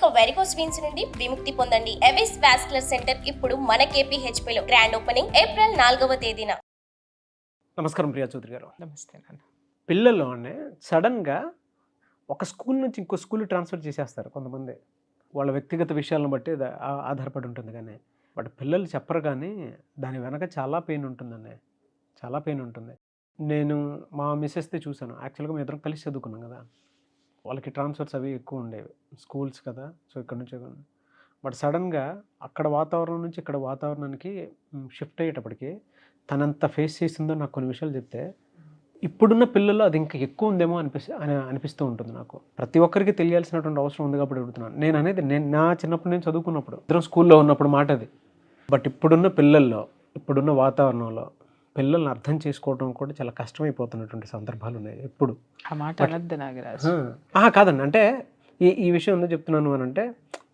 ఇక varicose veins నుండి విముక్తి పొందండి. ఎవిస్ వాస్కులర్ సెంటర్ ఇప్పుడు మన KPHP లో గ్రాండ్ ఓపెనింగ్ ఏప్రిల్ 4వ తేదీన. నమస్కారం ప్రియా చౌదరి గారు. నమస్తే నాన్న. పిల్లల్లోనే సడన్గా ఒక స్కూల్ నుంచి ఇంకో స్కూల్ ట్రాన్స్ఫర్ చేసేస్తారు కొంతమంది. వాళ్ళ వ్యక్తిగత విషయాలను బట్టి ఆధారపడి ఉంటుంది. కానీ బట్ పిల్లలు చెప్పరు, కానీ దాని వెనక చాలా పెయిన్ ఉంటుందండి, చాలా పెయిన్ ఉంటుంది. నేను మా మిస్సెస్తో చూశాను. యాక్చువల్గా మేము ఇద్దరం కలిసి చదువుకున్నాం కదా, వాళ్ళకి ట్రాన్స్ఫర్స్ అవి ఎక్కువ ఉండేవి, స్కూల్స్ కదా, సో ఇక్కడ నుంచి. బట్ సడన్గా అక్కడ వాతావరణం నుంచి ఇక్కడ వాతావరణానికి షిఫ్ట్ అయ్యేటప్పటికి తనంత ఫేస్ చేసిందో నాకు కొన్ని విషయాలు చెప్తే, ఇప్పుడున్న పిల్లల్లో అది ఇంకా ఎక్కువ ఉందేమో అనిపిస్తూ ఉంటుంది నాకు. ప్రతి ఒక్కరికి తెలియాల్సినటువంటి అవసరం ఉంది కాబట్టి అడుగుతున్నాను. నేను అనేది నా చిన్నప్పుడు నేను చదువుకున్నప్పుడు ఇద్దరం స్కూల్లో ఉన్నప్పుడు మాట అది. బట్ ఇప్పుడున్న పిల్లల్లో, ఇప్పుడున్న వాతావరణంలో పిల్లల్ని అర్థం చేసుకోవడం కూడా చాలా కష్టమైపోతున్నటువంటి సందర్భాలు ఉన్నాయి. ఎప్పుడు ఆ మాట అనొద్దు నాగరాజు. కాదండి, అంటే ఈ విషయం ఎందుకు చెప్తున్నాను అని అంటే,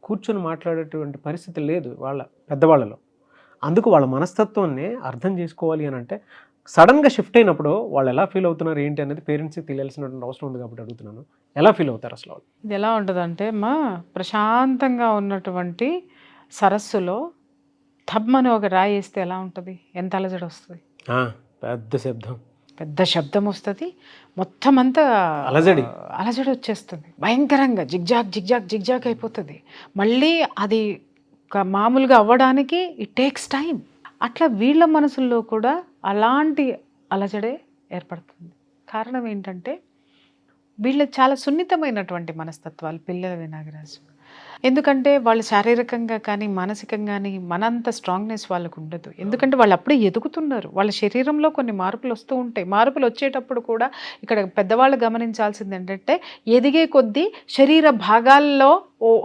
కూర్చొని మాట్లాడేటువంటి పరిస్థితి లేదు వాళ్ళ పెద్దవాళ్ళలో. అందుకు వాళ్ళ మనస్తత్వాన్ని అర్థం చేసుకోవాలి అని అంటే సడన్గా షిఫ్ట్ అయినప్పుడు వాళ్ళు ఎలా ఫీల్ అవుతున్నారు ఏంటి అనేది పేరెంట్స్కి తెలియాల్సినటువంటి అవసరం ఉంది కాబట్టి అడుగుతున్నాను. ఎలా ఫీల్ అవుతారు అసలు వాళ్ళు? ఇది ఎలా ఉంటుందంటే, ప్రశాంతంగా ఉన్నటువంటి సరస్సులో థమ్మని ఒక రాయి వేస్తే ఎలా ఉంటుంది? ఎంత అలజడి వస్తుంది, పెద్ద శబ్దం వస్తుంది, మొత్తం అంతా అలజడి వచ్చేస్తుంది, భయంకరంగా జిగ్జాగ్ జిగ్జాగ్ జిగ్జాగ్ అయిపోతుంది. మళ్ళీ అది మామూలుగా అవ్వడానికి ఇట్ టేక్స్ టైం. అట్లా వీళ్ళ మనసుల్లో కూడా అలాంటి అలజడే ఏర్పడుతుంది. కారణం ఏంటంటే, వీళ్ళ చాలా సున్నితమైనటువంటి మనస్తత్వాలు పిల్లలవి నాగరాజు. ఎందుకంటే వాళ్ళు శారీరకంగా కానీ మానసికంగా కానీ మనంత స్ట్రాంగ్నెస్ వాళ్ళకు ఉండదు. ఎందుకంటే వాళ్ళు అప్పుడే ఎదుగుతున్నారు. వాళ్ళ శరీరంలో కొన్ని మార్పులు వస్తూ ఉంటాయి. మార్పులు వచ్చేటప్పుడు కూడా ఇక్కడ పెద్దవాళ్ళు గమనించాల్సింది ఏంటంటే, ఎదిగే కొద్దీ శరీర భాగాల్లో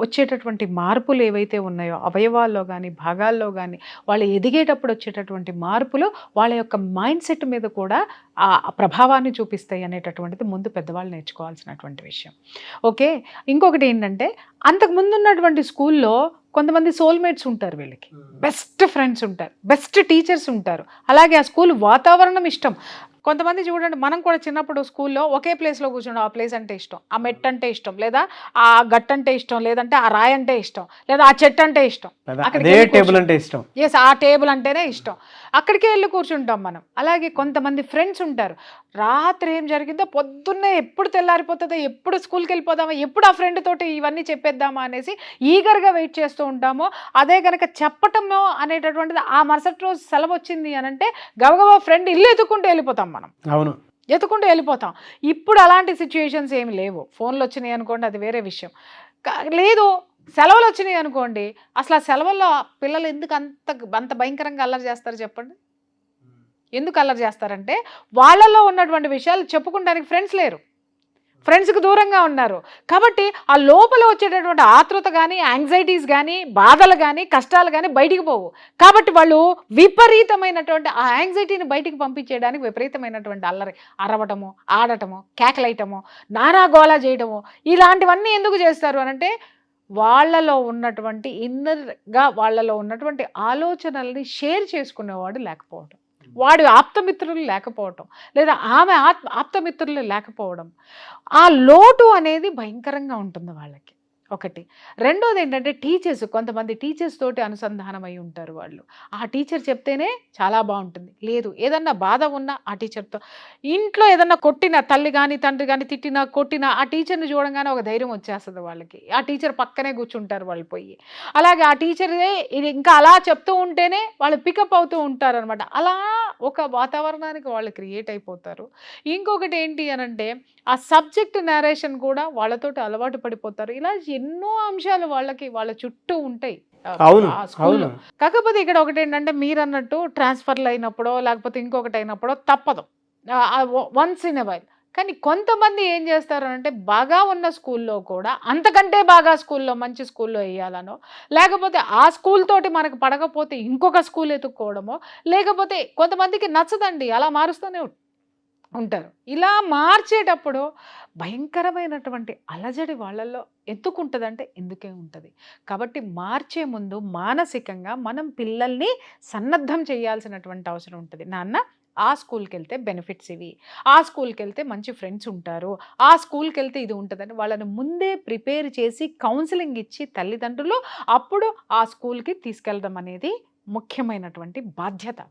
వచ్చేటటువంటి మార్పులు ఏవైతే ఉన్నాయో, అవయవాల్లో కానీ భాగాల్లో కానీ వాళ్ళు ఎదిగేటప్పుడు వచ్చేటటువంటి మార్పులు వాళ్ళ యొక్క మైండ్ సెట్ మీద కూడా ఆ ప్రభావాన్ని చూపిస్తాయి అనేటటువంటిది ముందు పెద్దవాళ్ళు నేర్చుకోవాల్సినటువంటి విషయం. ఓకే, ఇంకొకటి ఏంటంటే, అంతకుముందు ఉన్నటువంటి స్కూల్లో కొంతమంది సోల్మేట్స్ ఉంటారు, వీళ్ళకి బెస్ట్ ఫ్రెండ్స్ ఉంటారు, బెస్ట్ టీచర్స్ ఉంటారు. అలాగే ఆ స్కూల్ వాతావరణం ఇష్టం. కొంతమంది చూడండి, మనం కూడా చిన్నప్పుడు స్కూల్లో ఒకే ప్లేస్లో కూర్చోండి, ఆ ప్లేస్ అంటే ఇష్టం, ఆ మెట్ అంటే ఇష్టం, లేదా ఆ గట్ అంటే ఇష్టం, లేదంటే ఆ రాయి అంటే ఇష్టం, లేదా ఆ చెట్టు అంటే ఇష్టం, టేబుల్ అంటే ఇష్టం. ఎస్, ఆ టేబుల్ అంటేనే ఇష్టం, అక్కడికే వెళ్ళి కూర్చుంటాం మనం. అలాగే కొంతమంది ఫ్రెండ్స్ ఉంటారు, రాత్రి ఏం జరిగిందో పొద్దున్నే ఎప్పుడు తెల్లారిపోతుందో, ఎప్పుడు స్కూల్కి వెళ్ళిపోదామా, ఎప్పుడు ఆ ఫ్రెండ్ తోటి ఇవన్నీ చెప్పేద్దామా అనేసి ఈగర్గా వెయిట్ చేస్తూ ఉంటాము. అదే కనుక చెప్పటము అనేటటువంటిది, ఆ మరుసటి రోజు సెలవు వచ్చింది అని అంటే గబగబా ఫ్రెండ్ ఇల్లు ఎత్తుకుంటూ వెళ్ళిపోతాం మనం. అవును, ఎత్తుకుంటూ వెళ్ళిపోతాం. ఇప్పుడు అలాంటి సిచ్యుయేషన్స్ ఏమి లేవు. ఫోన్లు వచ్చినాయి అనుకోండి, అది వేరే విషయం. లేదు, సెలవులు వచ్చినాయి అనుకోండి, అసలు ఆ సెలవుల్లో పిల్లలు ఎందుకు అంత భయంకరంగా అల్లరి చేస్తారు చెప్పండి? ఎందుకు అల్లరి చేస్తారంటే, వాళ్ళలో ఉన్నటువంటి విషయాలు చెప్పుకోవడానికి ఫ్రెండ్స్ లేరు, ఫ్రెండ్స్కి దూరంగా ఉన్నారు. కాబట్టి ఆ లోపల వచ్చేటటువంటి ఆతృత కానీ, యాంగ్జైటీస్ కానీ, బాధలు కానీ, కష్టాలు కానీ బయటికి పోవు. కాబట్టి వాళ్ళు విపరీతమైనటువంటి ఆ యాంగ్జైటీని బయటికి పంపించేయడానికి విపరీతమైనటువంటి అల్లరి, అరవటము, ఆడటము, కేకలైటము, నానాగోళ చేయటము, ఇలాంటివన్నీ ఎందుకు చేస్తారు అనంటే, వాళ్ళలో ఉన్నటువంటి ఇన్నర్గా వాళ్ళలో ఉన్నటువంటి ఆలోచనల్ని షేర్ చేసుకునేవాడు లేకపోవడం, వాడి ఆప్తమిత్రులు లేకపోవటం, లేదా ఆమె ఆప్తమిత్రులు లేకపోవడం, ఆ లోటు అనేది భయంకరంగా ఉంటుంది వాళ్ళకి. ఒకటి. రెండోది ఏంటంటే, టీచర్స్, కొంతమంది టీచర్స్ తోటి అనుసంధానం అయి ఉంటారు వాళ్ళు. ఆ టీచర్ చెప్తేనే చాలా బాగుంటుంది. లేదు, ఏదన్నా బాధ ఉన్నా ఆ టీచర్తో, ఇంట్లో ఏదన్నా కొట్టిన తల్లి కానీ తండ్రి కానీ తిట్టినా కొట్టినా ఆ టీచర్ని చూడంగానే ఒక ధైర్యం వచ్చేస్తుంది వాళ్ళకి. ఆ టీచర్ పక్కనే కూర్చుంటారు వాళ్ళు పోయి. అలాగే ఆ టీచరే ఇది ఇంకా అలా చెప్తూ ఉంటేనే వాళ్ళు పికప్ అవుతూ ఉంటారు అనమాట. అలా ఒక వాతావరణానికి వాళ్ళు క్రియేట్ అయిపోతారు. ఇంకొకటి ఏంటి అనంటే, ఆ సబ్జెక్ట్ నేరేషన్ కూడా వాళ్ళతోటి అలవాటు పడిపోతారు. ఇలా ఎన్నో అంశాలు వాళ్ళ చుట్టూ ఉంటాయి స్కూల్లో. కాకపోతే ఇక్కడ ఒకటి ఏంటంటే, మీరు అన్నట్టు ట్రాన్స్ఫర్లు అయినప్పుడో లేకపోతే ఇంకొకటి అయినప్పుడో తప్పదు, వన్స్ ఇన్ ఎ వైల్. కానీ కొంతమంది ఏం చేస్తారు అంటే, బాగా ఉన్న స్కూల్లో కూడా అంతకంటే బాగా స్కూల్లో, మంచి స్కూల్లో వేయాలనో, లేకపోతే ఆ స్కూల్ తోటి మనకు పడకపోతే ఇంకొక స్కూల్ ఎత్తుక్కోవడమో, లేకపోతే కొంతమందికి నచ్చదండి, అలా మారుస్తూనే ఉంటారు. ఇలా మార్చేటప్పుడు భయంకరమైనటువంటి అలజడి వాళ్ళల్లో ఎందుకుంటుందంటే, ఎందుకే ఉంటుంది. కాబట్టి మార్చే ముందు మానసికంగా మనం పిల్లల్ని సన్నద్ధం చేయాల్సినటువంటి అవసరం ఉంటుంది. నాన్న ఆ స్కూల్కి వెళ్తే బెనిఫిట్స్ ఇవి, ఆ స్కూల్కి వెళ్తే మంచి ఫ్రెండ్స్ ఉంటారు, ఆ స్కూల్కి వెళ్తే ఇది ఉంటుందని వాళ్ళని ముందే ప్రిపేర్ చేసి కౌన్సిలింగ్ ఇచ్చి తల్లిదండ్రులు అప్పుడు ఆ స్కూల్కి తీసుకెళ్ళడం అనేది ముఖ్యమైనటువంటి బాధ్యత.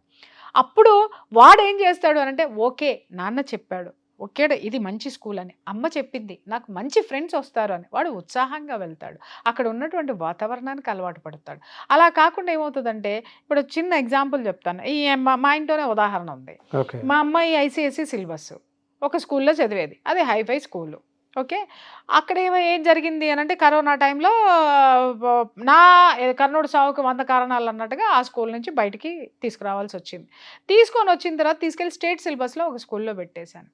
అప్పుడు వాడు ఏం చేస్తాడు అనంటే, ఓకే నాన్న చెప్పాడు, ఓకే ఇది మంచి స్కూల్ అని, అమ్మ చెప్పింది, నాకు మంచి ఫ్రెండ్స్ వస్తారు అని వాడు ఉత్సాహంగా వెళ్తాడు, అక్కడ ఉన్నటువంటి వాతావరణానికి అలవాటు పడతాడు. అలా కాకుండా ఏమవుతుందంటే, ఇప్పుడు చిన్న ఎగ్జాంపుల్ చెప్తాను, ఈ మా ఇంట్లోనే ఉదాహరణ ఉంది. ఓకే. మా అమ్మాయి ఐసిఎస్సి సిలబస్ ఒక స్కూల్లో చదివేది, అది హైఫై స్కూలు. ఓకే, అక్కడ ఏం జరిగింది అని అంటే, కరోనా టైంలో నా కర్ణుడు సావుకు 100 కారణాలు అన్నట్టుగా ఆ స్కూల్ నుంచి బయటికి తీసుకురావాల్సి వచ్చింది. తీసుకొని వచ్చిన తర్వాత తీసుకెళ్ళి స్టేట్ సిలబస్లో ఒక స్కూల్లో పెట్టేశాను.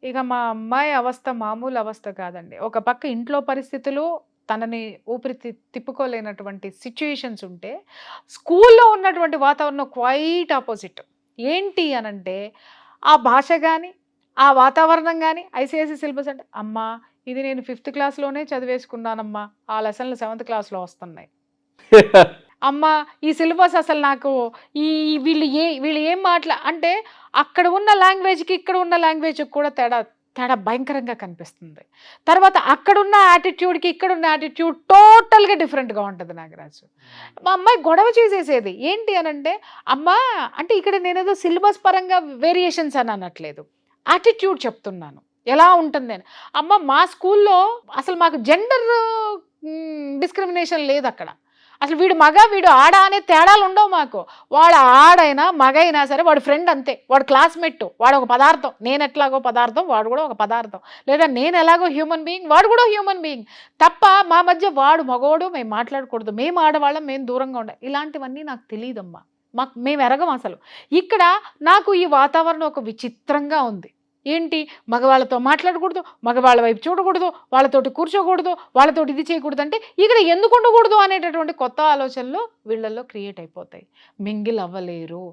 ఇక మా అమ్మాయి అవస్థ మామూలు అవస్థ కాదండి. ఒక పక్క ఇంట్లో పరిస్థితులు, తనని ఊపిరి తిప్పుకోలేనటువంటి సిచ్యుయేషన్స్ ఉంటే, స్కూల్లో ఉన్నటువంటి వాతావరణం క్వైట్ ఆపోజిట్. ఏంటి అనంటే, ఆ భాష కానీ ఆ వాతావరణం కానీ ఐసిఐసి సిలబస్ అంటే, అమ్మా ఇది నేను 5th క్లాస్లోనే చదివేసుకున్నానమ్మా, ఆ లెసన్లు 7th క్లాస్లో వస్తున్నాయి. అమ్మ ఈ సిలబస్ అసలు నాకు ఈ వీళ్ళు ఏం అంటే అక్కడ ఉన్న లాంగ్వేజ్కి ఇక్కడ ఉన్న లాంగ్వేజ్కి కూడా తేడా భయంకరంగా కనిపిస్తుంది. తర్వాత అక్కడున్న యాటిట్యూడ్కి ఇక్కడున్న యాటిట్యూడ్ టోటల్గా డిఫరెంట్గా ఉంటుంది నాగరాజు. మా అమ్మాయి గొడవ చేసేసేది ఏంటి అనంటే, అమ్మ అంటే ఇక్కడ నేనేదో సిలబస్ పరంగా వేరియేషన్స్ అని అనట్లేదు, యాటిట్యూడ్ చెప్తున్నాను ఎలా ఉంటుంది అని. అమ్మ మా స్కూల్లో అసలు మాకు జెండర్ డిస్క్రిమినేషన్ లేదు అక్కడ, అసలు వీడు మగ వీడు ఆడ అనే తేడాలు ఉండవు మాకు. వాడు ఆడైనా మగైనా సరే వాడు ఫ్రెండ్ అంతే, వాడు క్లాస్మేట్, వాడు ఒక పదార్థం, నేను ఎట్లాగో పదార్థం వాడు కూడా ఒక పదార్థం, లేదా నేను ఎలాగో హ్యూమన్ బీయింగ్ వాడు కూడా హ్యూమన్ బీయింగ్ తప్ప మా మధ్య వాడు మగోడు మేము మాట్లాడకూడదు, మేము ఆడవాళ్ళం మేము దూరంగా ఉండాలి, ఇలాంటివన్నీ నాకు తెలియదమ్మా, మేము ఎరగం అసలు. ఇక్కడ నాకు ఈ వాతావరణం ఒక విచిత్రంగా ఉంది. ఏంటి, మగవాళ్ళతో మాట్లాడకూడదు, మగవాళ్ళ వైపు చూడకూడదు, వాళ్ళతోటి కూర్చోకూడదు, వాళ్ళతోటి ఇది చేయకూడదు, అంటే ఇక్కడ ఎందుకు ఉండకూడదు అనేటటువంటి కొత్త ఆలోచనలు వీళ్ళల్లో క్రియేట్ అయిపోతాయి. మింగిల్ అవ్వలేరు.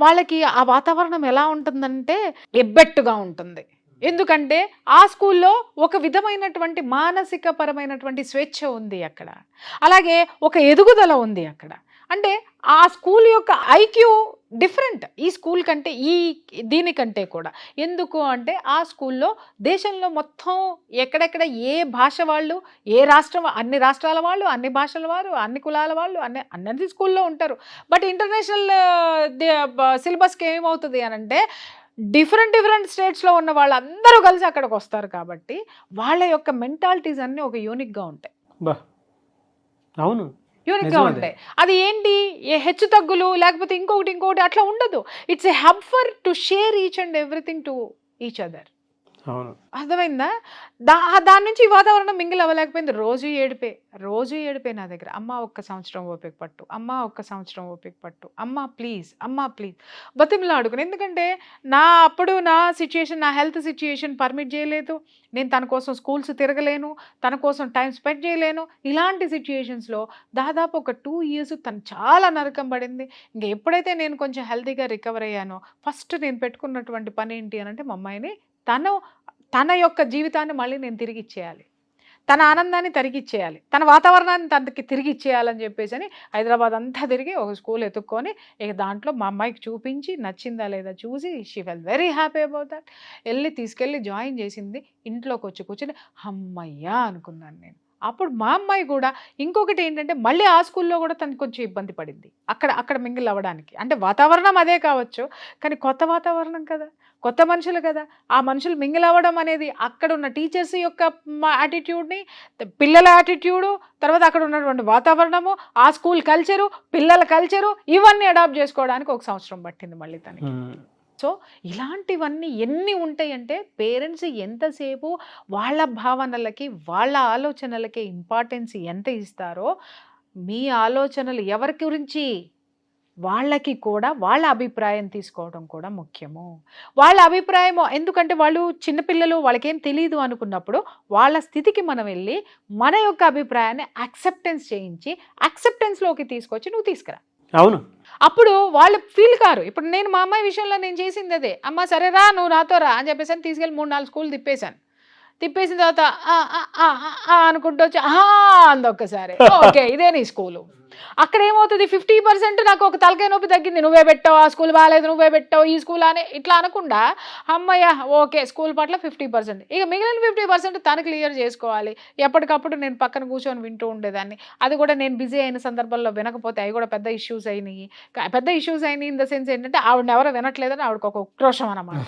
వాళ్ళకి ఆ వాతావరణం ఎలా ఉంటుందంటే ఎబ్బెట్టుగా ఉంటుంది. ఎందుకంటే ఆ స్కూల్లో ఒక విధమైనటువంటి మానసిక పరమైనటువంటి స్వేచ్ఛ ఉంది అక్కడ, అలాగే ఒక ఎదుగుదల ఉంది అక్కడ. అంటే ఆ స్కూల్ యొక్క ఐక్యూ డిఫరెంట్ ఈ స్కూల్ కంటే, దీనికంటే కూడా. ఎందుకు అంటే ఆ స్కూల్లో దేశంలో మొత్తం ఎక్కడెక్కడ ఏ భాష వాళ్ళు, ఏ రాష్ట్రం, అన్ని రాష్ట్రాల వాళ్ళు, అన్ని భాషల వారు, అన్ని కులాల వాళ్ళు, అన్ని స్కూల్లో ఉంటారు. బట్ ఇంటర్నేషనల్ సిలబస్కి ఏమవుతుంది అని అంటే, డిఫరెంట్ స్టేట్స్లో ఉన్న వాళ్ళందరూ కలిసి అక్కడికి వస్తారు కాబట్టి వాళ్ళ యొక్క మెంటాలిటీస్ అన్నీ ఒక యూనిక్గా ఉంటాయి. అవును, యూనిక్గా ఉంటాయి. అది ఏంటి, ఏ హెచ్చు తగ్గులు లేకపోతే ఇంకొకటి అట్లా ఉండదు. It's a hub for to share each and everything to each other. అర్థమైందా? దాని నుంచి ఈ వాతావరణం మింగిల్ అవ్వలేకపోయింది. రోజు ఏడిపే నా దగ్గర. అమ్మ 1 సంవత్సరం ఓపిక పట్టు, అమ్మ 1 సంవత్సరం ఓపిక పట్టు, అమ్మ ప్లీజ్ బతిమలాడుకుని. ఎందుకంటే నా సిచ్యుయేషన్, నా హెల్త్ సిచ్యుయేషన్ పర్మిట్ చేయలేదు, నేను తన కోసం స్కూల్స్ తిరగలేను, తన కోసం టైం స్పెండ్ చేయలేను. ఇలాంటి సిచ్యుయేషన్స్లో దాదాపు ఒక 2 years తను చాలా నరకం పడింది. ఇంకా ఎప్పుడైతే నేను కొంచెం హెల్తీగా రికవర్ అయ్యానో, ఫస్ట్ నేను పెట్టుకున్నటువంటి పని ఏంటి అని అంటే, మా అమ్మాయిని తన యొక్క జీవితాన్ని మళ్ళీ నేను తిరిగి ఇచ్చేయాలి, తన ఆనందాన్ని తిరిగిచ్చేయాలి, తన వాతావరణాన్ని తనకి తిరిగి ఇచ్చేయాలని చెప్పేసి అని హైదరాబాద్ అంతా తిరిగి ఒక స్కూల్ ఎత్తుక్కొని ఇక దాంట్లో మా అమ్మాయికి చూపించి నచ్చిందా లేదా చూసి she full very happy about that. తీసుకెళ్ళి జాయిన్ చేసింది. ఇంట్లోకి వచ్చి కూర్చొని అమ్మయ్యా అనుకున్నాను నేను. అప్పుడు మా అమ్మాయి కూడా ఇంకొకటి ఏంటంటే, మళ్ళీ ఆ స్కూల్లో కూడా తనకు కొంచెం ఇబ్బంది పడింది అక్కడ మింగిల్ అవ్వడానికి. అంటే వాతావరణం అదే కావచ్చు, కానీ కొత్త వాతావరణం కదా, కొత్త మనుషులు కదా, ఆ మనుషులు మింగిల్ అవ్వడం అనేది అక్కడ ఉన్న టీచర్స్ యొక్క యాటిట్యూడ్ని, పిల్లల యాటిట్యూడు, తర్వాత అక్కడ ఉన్నటువంటి వాతావరణము, ఆ స్కూల్ కల్చరు, పిల్లల కల్చరు, ఇవన్నీ అడాప్ట్ చేసుకోవడానికి 1 సంవత్సరం పట్టింది మళ్ళీ తనకి. సో ఇలాంటివన్నీ ఎన్ని ఉంటాయంటే, పేరెంట్స్ ఎంతసేపు వాళ్ళ భావనలకి, వాళ్ళ ఆలోచనలకి ఇంపార్టెన్స్ ఎంత ఇస్తారో, మీ ఆలోచనలు ఎవరి గురించి, వాళ్ళకి కూడా వాళ్ళ అభిప్రాయం తీసుకోవడం కూడా ముఖ్యము. వాళ్ళ అభిప్రాయము ఎందుకంటే వాళ్ళు చిన్నపిల్లలు, వాళ్ళకేం తెలియదు అనుకున్నప్పుడు వాళ్ళ స్థితికి మనం వెళ్ళి మన యొక్క అభిప్రాయాన్ని యాక్సెప్టెన్స్ చేయించి యాక్సెప్టెన్స్లోకి తీసుకొచ్చి నువ్వు తీసుకురా. అవును, అప్పుడు వాళ్ళు ఫీల్ కారు. ఇప్పుడు నేను మా అమ్మాయి విషయంలో నేను చేసింది అదే. అమ్మ సరేరా నువ్వు నాతో రా అని చెప్పేసి తీసుకెళ్ళి 3-4 స్కూల్ తిప్పేసిన తర్వాత అనుకుంటూ వచ్చి అంది ఒక్కసారి, ఓకే ఇదే నీ స్కూలు, అక్కడ ఏమవుతుంది 50% నాకు ఒక తలకాయ నొప్పి తగ్గింది, నువ్వే పెట్టావు, ఆ స్కూల్ బాగాలేదు, నువ్వే పెట్టావు, ఈ స్కూల్ అని ఇట్లా అనకుండా అమ్మయ్య ఓకే స్కూల్ పట్ల 50%, ఇక మిగిలిన 50% తను క్లియర్ చేసుకోవాలి. ఎప్పటికప్పుడు నేను పక్కన కూర్చొని వింటూ ఉండేదాన్ని. అది కూడా నేను బిజీ అయిన సందర్భంలో వినకపోతే అవి కూడా పెద్ద ఇష్యూస్ అయినాయి ఇన్ ద సెన్స్ ఏంటంటే ఆవిడని ఎవరో వినట్లేదని ఆవిడకి ఒక ఉక్రోషం అనమాట.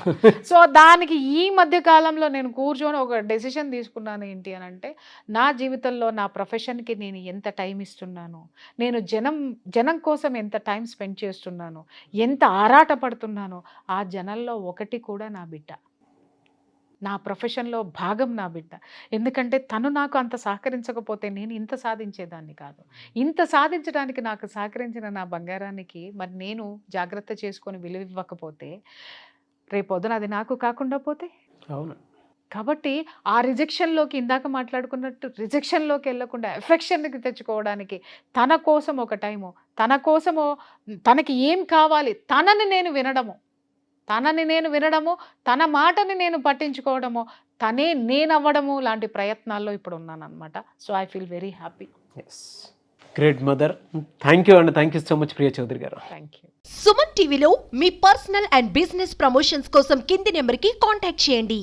సో దానికి ఈ మధ్య కాలంలో నేను కూర్చొని ఒక డెసిషన్ తీసుకున్నాను. ఏంటి అని అంటే నా జీవితంలో నా ప్రొఫెషన్కి నేను ఎంత టైం ఇస్తున్నాను, నేను జనం కోసం ఎంత టైం స్పెండ్ చేస్తున్నాను, ఎంత ఆరాట పడుతున్నానో ఆ జనంలో ఒకటి కూడా నా బిడ్డ, నా ప్రొఫెషన్లో భాగం నా బిడ్డ. ఎందుకంటే తను నాకు అంత సహకరించకపోతే నేను ఇంత సాధించేదాన్ని కాదు. ఇంత సాధించడానికి నాకు సహకరించిన నా బంగారానికి మరి నేను జాగ్రత్త చేసుకొని విలువ ఇవ్వకపోతే రేపొద్దున అది నాకు కాకుండా పోతే. అవును. కాబట్టి ఆ రిజెక్షన్లోకి ఇందాక మాట్లాడుకున్నట్టు రిజెక్షన్లోకి వెళ్ళకుండా ఎఫెక్షన్కి తెచ్చుకోవడానికి తన కోసం ఒక టైము, తన కోసము తనకి ఏం కావాలి తనని నేను వినడము, తన మాటని నేను పట్టించుకోవడము, తనే నేనవ్వడము లాంటి ప్రయత్నాల్లో ఇప్పుడు ఉన్నాను అనమాట. So I feel very happy. Yes, great mother. Thank you అండి, thank you so much Priya Chaudhary garu. Thank you. Suman టీవీలో మీ పర్సనల్ అండ్ బిజినెస్ ప్రమోషన్స్ కోసం కింది నెంబర్కి కాంటాక్ట్ చేయండి.